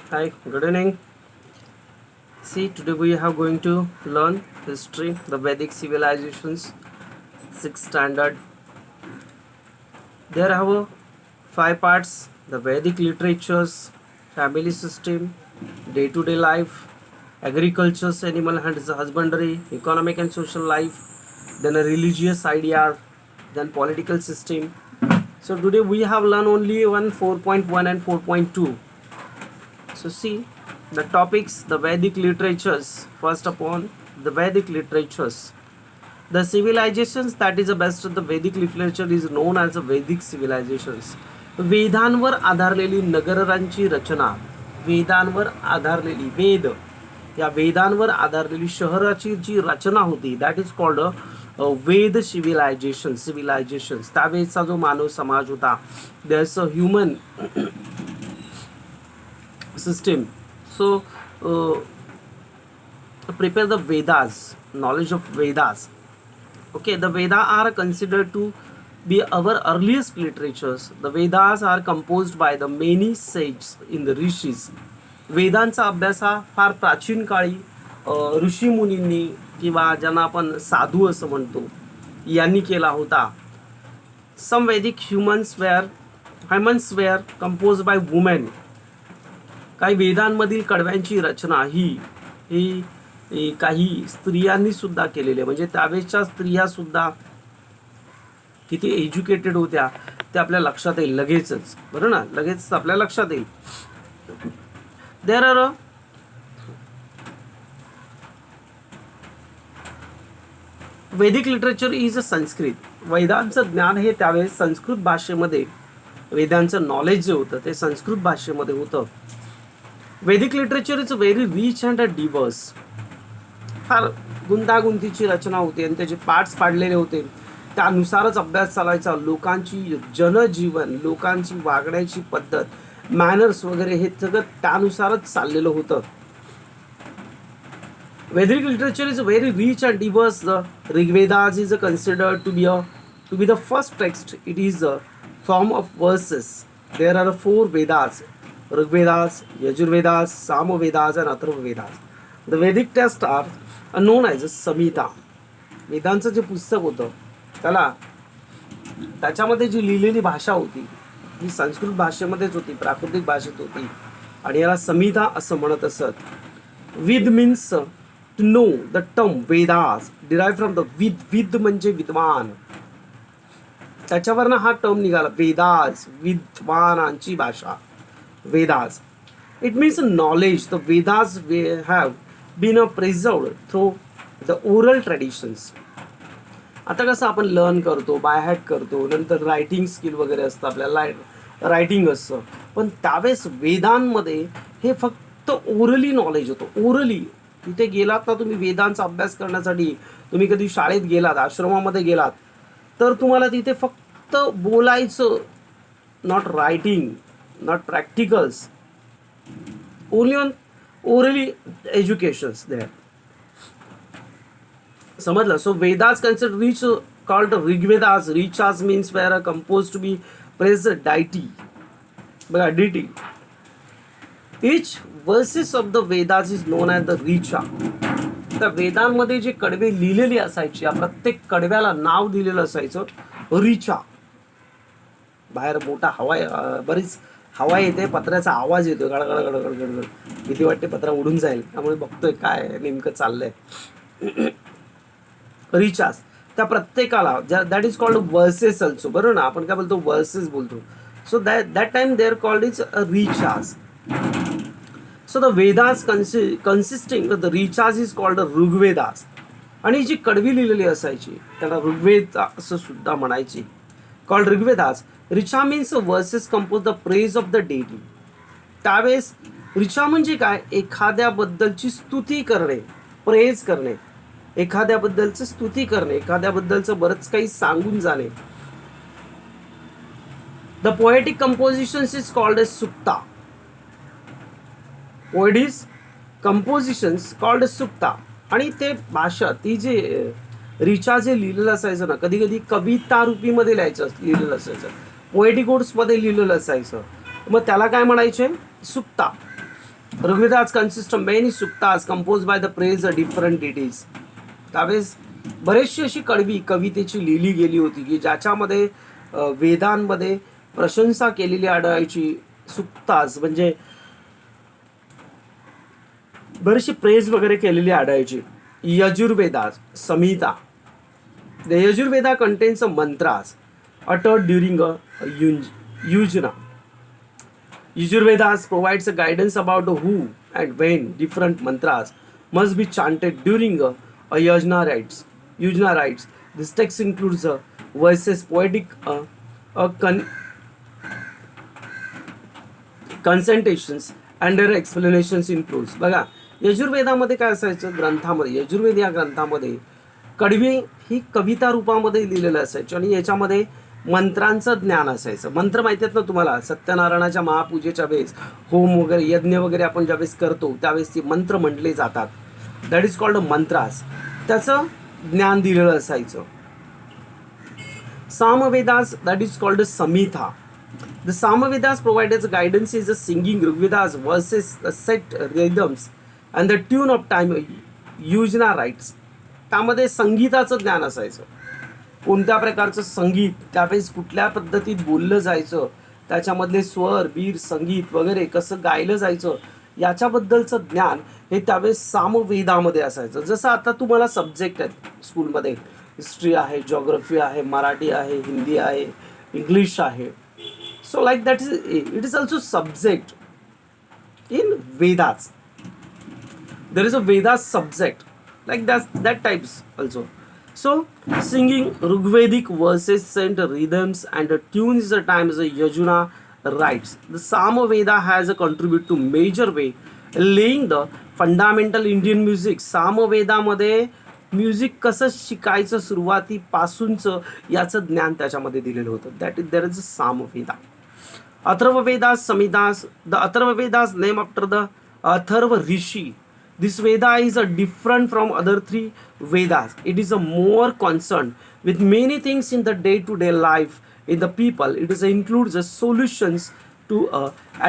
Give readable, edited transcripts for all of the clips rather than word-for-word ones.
Hi, good evening. See, today we are going to learn history, the Vedic civilizations, sixth standard. There are five parts: the Vedic literatures, family system, day-to-day life, agriculture, animal husbandry, economic and social life, then a religious idea, then political system. So today we have learned only 4.1 and 4.2. So see the topics, the Vedic literatures. First upon the Vedic literatures. The civilizations that is the best of the Vedic literature is known as the Vedic civilizations. वेदांवर आधारलेली नगरांची रचना, वेदांवर आधारलेली वेद, या वेदांवर आधारलेली शहराची जी रचना होती that is called Veda civilisations. त्यावेळेचा जो मानव समाज होता, there's a human system. So prepare the Vedas, knowledge of Vedas. Okay, the Vedas are considered to be our earliest literatures. The Vedas are composed by the many sages in the rishis. वेदांचा अभ्यास हा फार प्राचीन काळी ऋषी मुनींनी किंवा ज्यांना आपण साधू असं म्हणतो यांनी केला होता. Some Vedic humans were composed by women. काही वेदांमधील कडव्यांची रचना ही काही स्त्रियांनी सुद्धा केलेली आहे. म्हणजे त्यावेळेच्या स्त्रिया सुद्धा किती एज्युकेटेड होत्या ते आपल्या लक्षात येईल लगेचच, बरं ना, लगेच आपल्या लक्षात येईल. देअर आर वैदिक लिटरेचर इज अ संस्कृत. वेदांचं ज्ञान हे त्यावेळेस संस्कृत भाषेमध्ये, वेदांचं नॉलेज जे होतं ते संस्कृत भाषेमध्ये होतं. Vedic literature is very rich and Divers. फार गुंतागुंतीची रचना होती आणि त्याचे पार्ट्स पाडलेले होते. त्यानुसारच अभ्यास चालायचा. लोकांची जनजीवन, लोकांची वागण्याची पद्धत, मॅनर्स वगैरे हे सगळं त्यानुसारच चाललेलं होतं. Vedic literature is very rich and diverse. The Rigvedas is considered to be the first text. It is a form of verses. There are 4 Vedas: Rigvedas, Yajurvedas, Samavedas and Atharvavedas. The Vedic texts are known as संहिता. वेदांचं जे पुस्तक होतं त्याच्यामध्ये जी लिहिलेली भाषा होती ती संस्कृत भाषेमध्येच होती, प्राकृतिक भाषेत होती आणि याला संहिता असं म्हणत असत. विद means to know. The term Vedas derive from the विद म्हणजे विद्वान. त्याच्यावरनं हा टर्म निघाला, वेदास, विद्वानांची भाषा. Vedas. It means knowledge. The Vedas have been preserved through the oral traditions. आता कसं आपण लर्न करतो, बाय हॅट करतो, नंतर रायटिंग स्किल वगैरे असतं, आपल्याला रायटिंग असतं, पण त्यावेळेस वेदांमध्ये हे फक्त ओरली नॉलेज होतं. ओरली तिथे गेलात ना तुम्ही वेदांचा अभ्यास करण्यासाठी, तुम्ही कधी शाळेत गेलात, आश्रमामध्ये गेलात, तर तुम्हाला तिथे फक्त बोलायचं, not writing, not practicals, only on orally educations there. समजलं? So Vedas considered rich, called Rigvedas. Richas means where composed to be praise the deity. बघा, deity. Each verses of the Vedas is known as the richa. त्या वेदांमध्ये जे कडवे लिहिलेली असायची, या प्रत्येक कडव्याला नाव दिलेलं असायचं रिचा. बाहेर मोठा बरीच हवा येते, पत्र्याचा आवाज येतो, गडगड गडगड गडगड. भीती वाटते पत्रा उडून जाईल, त्यामुळे बघतोय काय नेमकं चाललंय. रिचास त्या प्रत्येकाला, that is called verses also, बरोबर ना. आपण काय बोलतो, वर्सेस बोलतो. So that time they are called is richas. So the Vedas consisting the richas is called Rigvedas. आणि जी कडवी लिहिलेली असायची त्याला ऋग्वेद असं सुद्धा म्हणायची, called Rigvedas. Richa means verses compose the praise of the deity. त्यावेळेस रिचा म्हणजे काय, एखाद्याबद्दलची स्तुती करणे, प्रेज करणे, एखाद्याबद्दलचं स्तुती करणे, एखाद्याबद्दलचं बरंच काही सांगून जाणे. The poetic compositions is called as sukta. Poetic compositions called as sukta. आणि ते भाषा, ती जे रिचा जे लिहिलेलं असायचं ना, कधी कधी कविता रूपीमध्ये लिहिलेलं असायचं, पोएटिक वर्ड्समध्ये लिहिलेलं असायचं, मग त्याला काय म्हणायचे, sukta. Rigvedas consist of many suktas compose by the praise a different deities. त्यावेळेस बरेचशी अशी कडवी कवितेची लिहिली गेली होती की ज्याच्यामध्ये वेदांमध्ये प्रशंसा केलेली आढळायची. सुक्तास म्हणजे बरेचशी प्रेज वगैरे केलेली आढळायची. Yajurveda Samhita. The Yajurveda contains a mantras uttered during a yujna. Yajurvedas provides a guidance about who and when different mantras must be chanted during a yajna rites. Yujna rites. This text includes verses, poetic concentrations and their explanations in prose. बघा यजुर्वेदामध्ये काय असायचं, ग्रंथामध्ये यजुर्वेद या ग्रंथामध्ये कडवी ही कविता रूपामध्ये लिहिलेलं असायचं आणि याच्यामध्ये मंत्रांचं ज्ञान असायचं. मंत्र माहिती आहेत ना तुम्हाला, सत्यनारायणाच्या महापूजेच्या वेळेस होम वगैरे यज्ञ वगैरे आपण ज्यावेळेस करतो त्यावेळेस ती मंत्र म्हटले जातात. That is called a mantras. त्याचं ज्ञान दिलेलं असायचं. Samavedas that is called a Samhita. The Samavedas provides guidance is a singing Rigvedas verses, the set rhythms and the tune of time yujna rites. त्यामध्ये संगीताचं ज्ञान असायचं. कोणत्या प्रकारचं संगीत त्यावेळेस कुठल्या पद्धतीत बोललं जायचं, त्याच्यामधले स्वर बीर संगीत वगैरे कसं गायलं जायचं याच्याबद्दलचं ज्ञान हे त्यावेळेस सामवेदामध्ये असायचं. जसं आता तुम्हाला सब्जेक्ट आहेत स्कूलमध्ये, हिस्ट्री आहे, जॉग्रफी आहे, मराठी आहे, हिंदी आहे, इंग्लिश आहे. So like that it is also subject in Vedas. There is a Vedas subject like that types also. So singing Rigvedic verses and rhythms and tunes at times Yajuna writes. The Samaveda has a contribute to major way laying the fundamental Indian music. Samaveda मध्ये music कसं शिकायचं सुरुवातीपासूनचं याचं ज्ञान त्याच्यामध्ये दिलेलं होतं. That is there is a Samaveda. Atharvavedas Samhitas. The Atharvavedas named after the Atharva Rishi. This Veda is different from other three Vedas. It is a more concerned with many things in the day-to-day life in the people. It is includes solutions to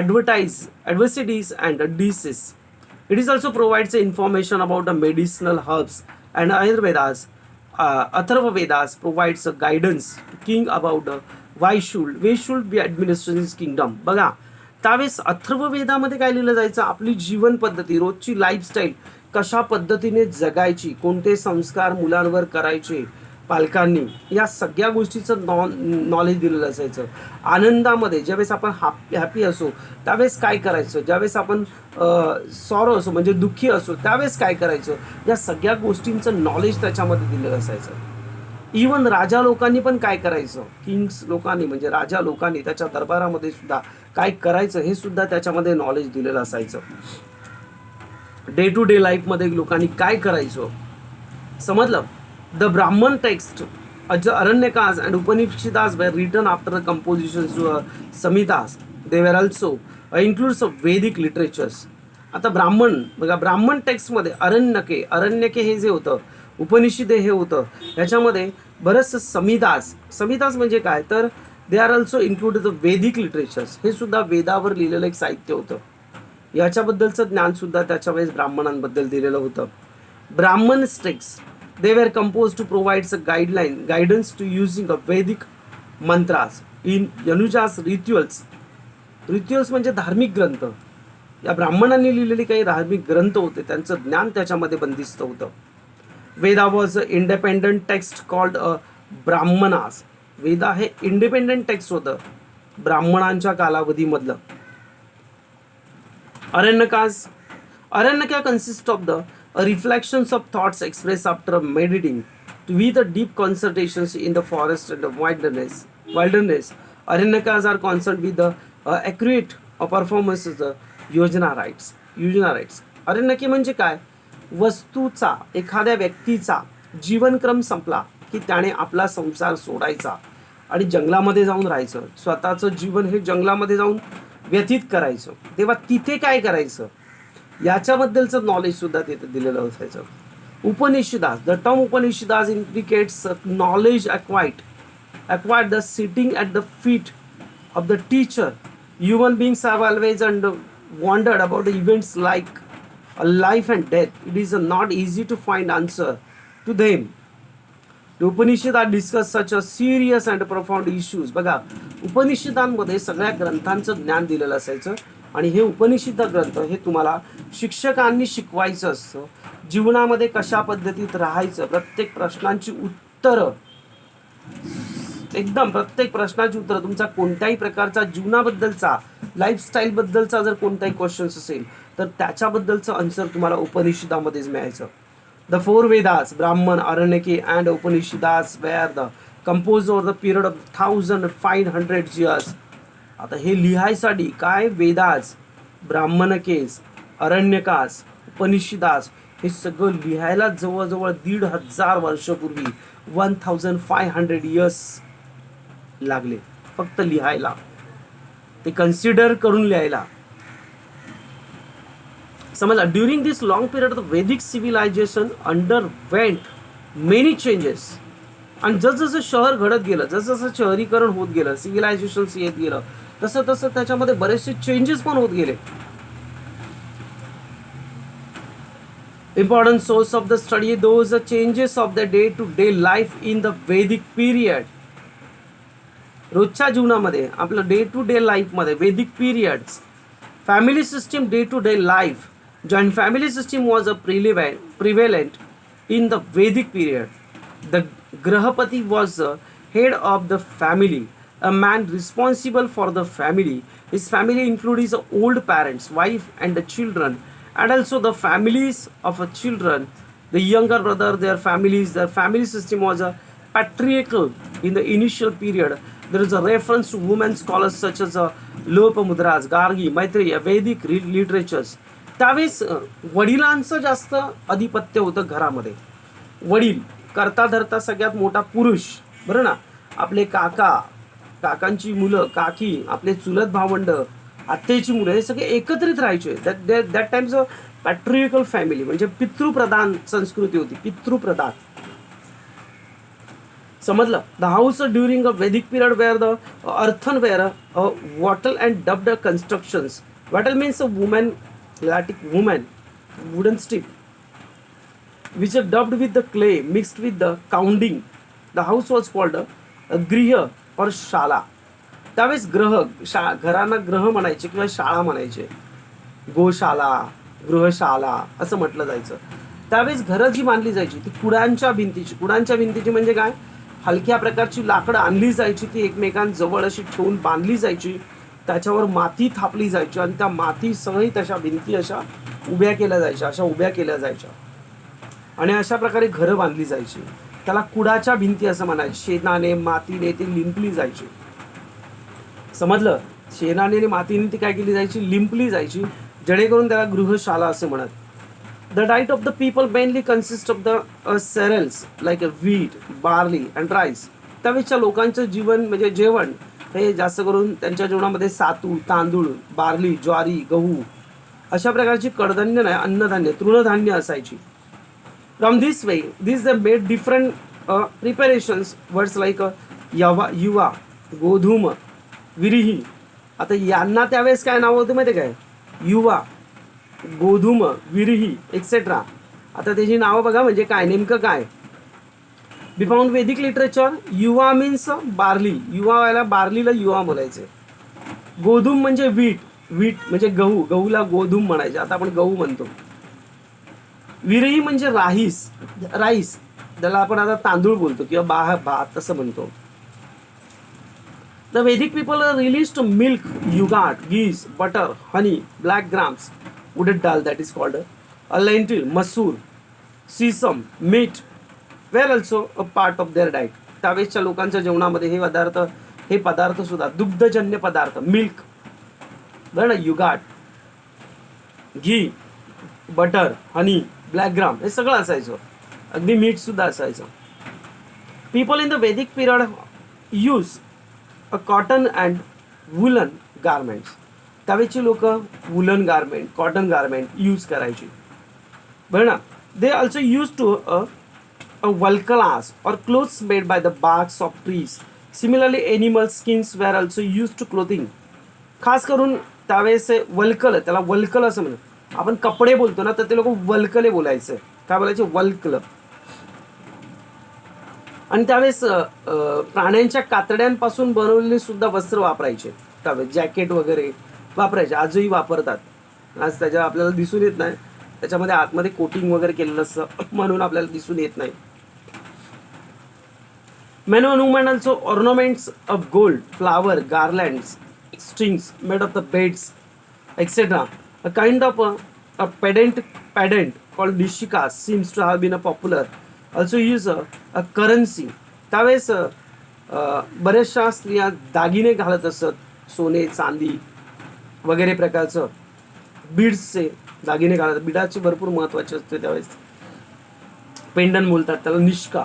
adversities and diseases. It is also provides information about the medicinal herbs and Ayurvedas. Atharva Vedas provides a guidance to king about we should be administering his kingdom. बघा त्यावेळेस अथर्ववेदामध्ये काय लिहिलं जायचं, आपली जीवन पद्धती, रोजची lifestyle कशा पद्धतीने जगायची, कोणते संस्कार मुलांवर करायचे पालकांनी, या सगळ्या गोष्टीचं नॉलेज दिलेलं असायचं. आनंदामध्ये ज्यावेळेस आपण हॅपी असो त्यावेळेस काय करायचं, ज्यावेळेस आपण सॉरो असो म्हणजे दुःखी असो त्यावेळेस काय करायचं, या सगळ्या गोष्टींचं नॉलेज त्याच्यामध्ये दिलेलं असायचं. इवन राजा लोकांनी पण काय करायचं, किंग्स लोकांनी म्हणजे राजा लोकांनी त्याच्या दरबारामध्ये सुद्धा काय करायचं हे सुद्धा त्याच्यामध्ये नॉलेज दिलेलं असायचं. डे टू डे लाईफमध्ये लोकांनी काय करायचं समजलं. The Brahmana text Aranyakas and Upanishads were written after the composition Samhitas. They were also includes of Vedic literatures. आता ब्राह्मण बघा, ब्राह्मण टेक्स्टमध्ये अरण्यके हे जे होतं, उपनिषदे हे होतं, ह्याच्यामध्ये बरंचसं संहितास म्हणजे काय तर they are also included the वैदिक लिटरेचर्स. हे सुद्धा वेदावर लिहिलेलं एक साहित्य होतं. याच्याबद्दलचं ज्ञान सुद्धा त्याच्या वेळेस ब्राह्मणांबद्दल दिलेलं होतं. Brahmana text they were compose to provides a guidance to using a Vedic mantras in यनुजास रिच्युअल्स. रिच्युअल्स म्हणजे धार्मिक ग्रंथ. या ब्राह्मणांनी लिहिलेले काही धार्मिक ग्रंथ होते, त्यांचं ज्ञान त्याच्यामध्ये बंदिस्त होतं. Veda was a independent text called a Brahmanas. Veda हे इंडिपेंडंट टेक्स्ट होतं ब्राह्मणांच्या कालावधीमधलं. Aranyaka consists of the reflections of thoughts expressed after meditating with deep concentrations in the forest and the wilderness. Aranyakas are concerned with the accurate performances of योजना rights. अरण्यके म्हणजे काय, वस्तूचा एखाद्या व्यक्तीचा जीवनक्रम संपला की त्याने आपला संसार सोडायचा आणि जंगलामध्ये जाऊन राहायचं, स्वतःचं जीवन हे जंगलामध्ये जाऊन व्यतीत करायचं. तेव्हा तिथे काय करायचं याच्याबद्दलचं नॉलेज सुद्धा तिथे दिलेलं असायचं. Upanishads, the term Upanishads indicates knowledge acquired the sitting at the feet of the teacher. Human beings have always and wondered about the events like a life and death, it is not easy to find answer to them. The Upanishad discuss such a serious and profound issues. बघा, उपनिषदांमध्ये सगळ्या ग्रंथांचं ज्ञान दिलेलं असायचं आणि हे उपनिषद ग्रंथ हे तुम्हाला शिक्षकांनी शिकवायचं असतं. जीवनामध्ये कशा पद्धतीत राहायचं, प्रत्येक प्रश्नांची उत्तरं, एकदम प्रत्येक प्रश्नाची उत्तर, तुमचा कोणत्याही प्रकारचा जीवनाबद्दलचा, लाईफस्टाईल बद्दलचा जर कोणताही क्वेश्चन्स असेल तर त्याच्याबद्दलचं आन्सर तुम्हाला उपनिषदामध्येच मिळायचं. द फोर वेदास, ब्राह्मण, आरण्यके and Upanishads were the compose over the period of 1500 years. आता हे लिहायसाठी काय, वेदास, ब्राह्मणकेस, अरण्यकास, उपनिषदास हे सगळं लिहायला जवळजवळ 1500 वर्षापूर्वी 1500 years लागले फक्त लिहायला, ते कन्सिडर करून लिहायला. समजलं. During this long period the वैदिक सिव्हिलायझेशन अंडरवेंट मेनी चेंजेस. आणि जसजसं शहर घडत गेलं, जसजसं शहरीकरण होत गेलं, सिव्हिलायझेशन येत गेलं, तसं तसं त्याच्यामध्ये बरेचसे चेंजेस पण होत गेले. Important source of the study, those are changes of the day-to-day life in the Vedic period. रोजच्या जीवनामध्ये आपलं डे टू डे लाईफमध्ये Vedic periods, family system, day to day life. Joint family system was a prevalent in the Vedic period. The grihapati was the head of the family, a man responsible for the family. His family includes his old parents, wife and the children, and also the families of the children, the younger brother, their families. Their family system was a patriarchal in the initial period. There is a reference to women scholars such as Lopamudras, Gargi, Maitreya, Vedic literatures. त्यावेळेस वडिलांचं जास्त अधिपत्य होतं घरामध्ये. वडील करता धरता सगळ्यात मोठा पुरुष, बरं ना. आपले काका, काकांची मुलं, काकी, आपले चुलत भावंड, आत्याची मुलं, हे सगळे एकत्रित राहायचे. दॅट टाइम्स अ पॅट्रियकल फॅमिली, म्हणजे पितृप्रधान संस्कृती होती, पितृप्रधान. समजलं. The house during a Vedic period were the earthenware, wattle and daubed constructions. Wattle means a woman, Latic woman, wooden stick, which are dubbed with the clay mixed with the counding. The house was called a griha or shala. त्यावेळेस ग्रह, घरांना ग्रह म्हणायचे किंवा शाळा म्हणायचे. गोशाला, गृहशाला असं म्हटलं जायचं. त्यावेळेस घरं जी बांधली जायची ती कुडांच्या भिंतीची. कुडांच्या भिंतीची म्हणजे काय, हलक्या प्रकारची लाकडं आणली जायची, ती एकमेकांजवळ अशी ठेवून बांधली जायची, त्याच्यावर माती थापली जायची आणि त्या मातीसहित अशा भिंती अशा उभ्या केल्या जायच्या, अशा उभ्या केल्या जायच्या आणि अशा प्रकारे घरं बांधली जायची. त्याला कुडाच्या भिंती असं म्हणायचे. शेणाने, मातीने ती लिंपली जायची. समजलं. शेणाने आणि मातीने ती काय केली जायची, लिंपली जायची, जेणेकरून त्याला गृहशाला असे म्हणत. The diet of the people mainly consist of the cereals like a wheat, barley and rice. त्यावेळेच्या लोकांचं जीवन म्हणजे जेवण हे जास्त करून त्यांच्या जेवणामध्ये सातू, तांदूळ, बार्ली, ज्वारी, गहू अशा प्रकारची कडधान्य नाही, अन्नधान्य, तृणधान्य असायची. From this way this they made different preparations. Words like युवा, गोधूम, विरिही. आता यांना त्यावेळेस काय नाव होतं माहिती काय, युवा, गोधूम, विरिही एक्सेट्रा. आता त्याची नावं बघा म्हणजे काय, नेमकं काय. बी फाउंड वैदिक लिटरेचर. युवा मीन्स बार्ली, युवा व्हायला बार्लीला युवा म्हणायचे. गोधूम म्हणजे व्हीट, व्हीट म्हणजे गहू, गहूला गोधूम म्हणायचे, आता आपण गहू म्हणतो. विरही म्हणजे राईस, राईस त्याला आपण आता तांदूळ बोलतो किंवा भात असं म्हणतो. The Vedic people release to milk, yoghurt, ghees, butter, honey, black grams, urad dal that is called a lentil, masoor, sesame, meat were also a part of their diet. त्यावेळेसच्या लोकांच्या जेवणामध्ये हे पदार्थ सुद्धा, दुग्धजन्य पदार्थ, मिल्क, बरं ना, युगाट, घी, बटर, हनी, ब्लॅक ग्राम हे सगळं असायचं. अगदी मीठ सुद्धा असायचं. People in the Vedic period use a cotton and woollen garments. त्यावेळेची लोक woollen garment, cotton garment use करायची, बरं ना. They also use to a valkalas or clothes made by the barks of trees. Similarly, animal skins were also used to clothing. खास करून त्यावेळेस वल्कल, त्याला वल्कल असं म्हणतात. आपण कपडे बोलतो ना, तर ते लोक वल्कले बोलायचे. काय बोलायचे? वल्कल. आणि त्यावेळेस प्राण्यांच्या कातड्यांपासून बनवलेले सुद्धा वस्त्र वापरायचे. त्यावेळेस जॅकेट वगैरे वापरायचे, आजही वापरतात. आज त्याच्या आपल्याला दिसून येत नाही, त्याच्यामध्ये आतमध्ये कोटिंग वगैरे केलेलं असतं म्हणून आपल्याला दिसून येत नाही. Men and women also ornaments of gold, flower, garlands, strings made of the beds, etc. A kind of a pedant called nishika seems to have been a popular. Also use a currency. त्यावेळेस बऱ्याचशा स्त्रिया दागिने घालत असत, सोने चांदी वगैरे प्रकारचं बीड्सचे दागिने घालतात. बिडाचे भरपूर महत्त्वाचे असते त्यावेळेस. पेंडन बोलतात त्याला, निष्का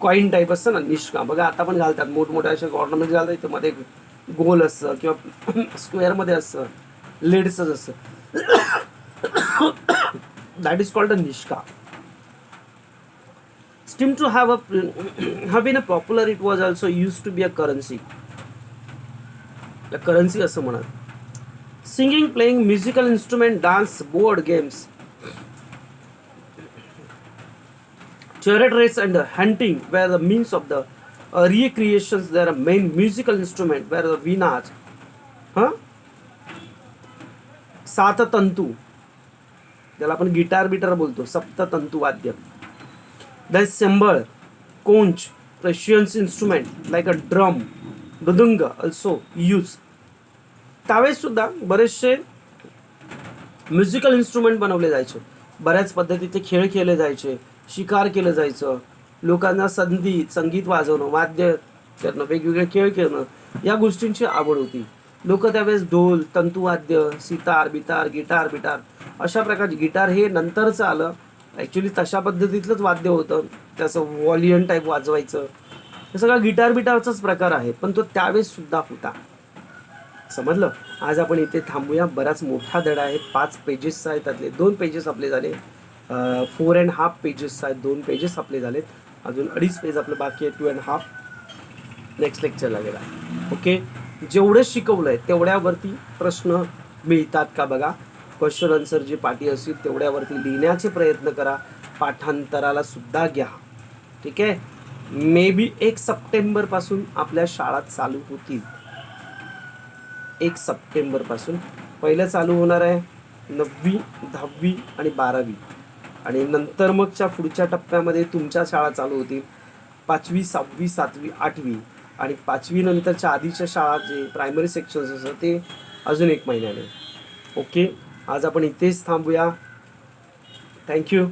कॉईन टाईप असतं ना निष्का. बघा आता पण घालतात, मोठमोठ्या अशा ऑर्नामेंट घालतात, इथं मध्ये गोल असतं किंवा स्क्वेअरमध्ये असतं, लेड्सच असतं. That is called a Nishka. Seemed to have been a popular. It was also used to be a currency. A currency असं म्हणत. Singing, playing musical instrument, dance, board games, chariot race and hunting were the means of the recreations. There are main musical instrument were the वीणाच, साततंतू, ज्याला आपण guitar बिटार बोलतो, सप्ततंतू वाद्य. The cymbal, conch, precious instrument like a drum, mridang also used. त्यावेळेस सुद्धा बरेचसे musical instrument बनवले जायचे, बऱ्याच पद्धतीचे खेळ खेळले जायचे, शिकार केलं जायचं, लोकांना संगीत वाजवणं, वाद्य करणं, वेगवेगळे खेळ खेळणं, या गोष्टींची आवड होती. लोक त्यावेळेस ढोल, तंतुवाद्य, सितार बितार, गिटार बिटार अशा प्रकारचे, गिटार हे नंतरचं आलं, ॲक्च्युली तशा पद्धतीतलंच वाद्य होतं, त्याचं व्हॉलियन टाईप वाजवायचं, हे सगळा गिटार बिटारचाच प्रकार आहे, पण तो त्यावेळेस सुद्धा होता. समजलं? आज आपण इथे थांबूया. बराच मोठा धडा आहे, 5 पेजेसचा आहे, त्यातले 2 पेजेस आपले झाले, 4.5 पेजेसचा आहेत, 2 पेजेस आपले झालेत, अजून 2.5 पेज आपलं बाकी आहे, 2.5 नेक्स्ट लेक्चरला गेला. ओके, जेवढं शिकवलंय तेवढ्यावरती प्रश्न मिळतात का बघा. क्वेश्चन आन्सर जे पाठी असतील तेवढ्यावरती लिहिण्याचे प्रयत्न करा, पाठांतराला सुद्धा घ्या. ठीक आहे. मे बी 1 सप्टेंबरपासून आपल्या शाळा चालू होतील. 1 सप्टेंबरपासून पहिलं चालू होणार आहे 9वी, 10वी आणि 12वी, आणि नंतर मगच्या पुढच्या टप्प्यामध्ये तुमच्या शाळा चालू होतील 5वी, 6वी, 7वी, 8वी, आणि 5वी नंतरच्या आधीच्या शाळा जे प्रायमरी सेक्शन्स असतात ते अजून 1 महिन्याने. ओके, आज आपण इथेच थांबूया. थँक्यू.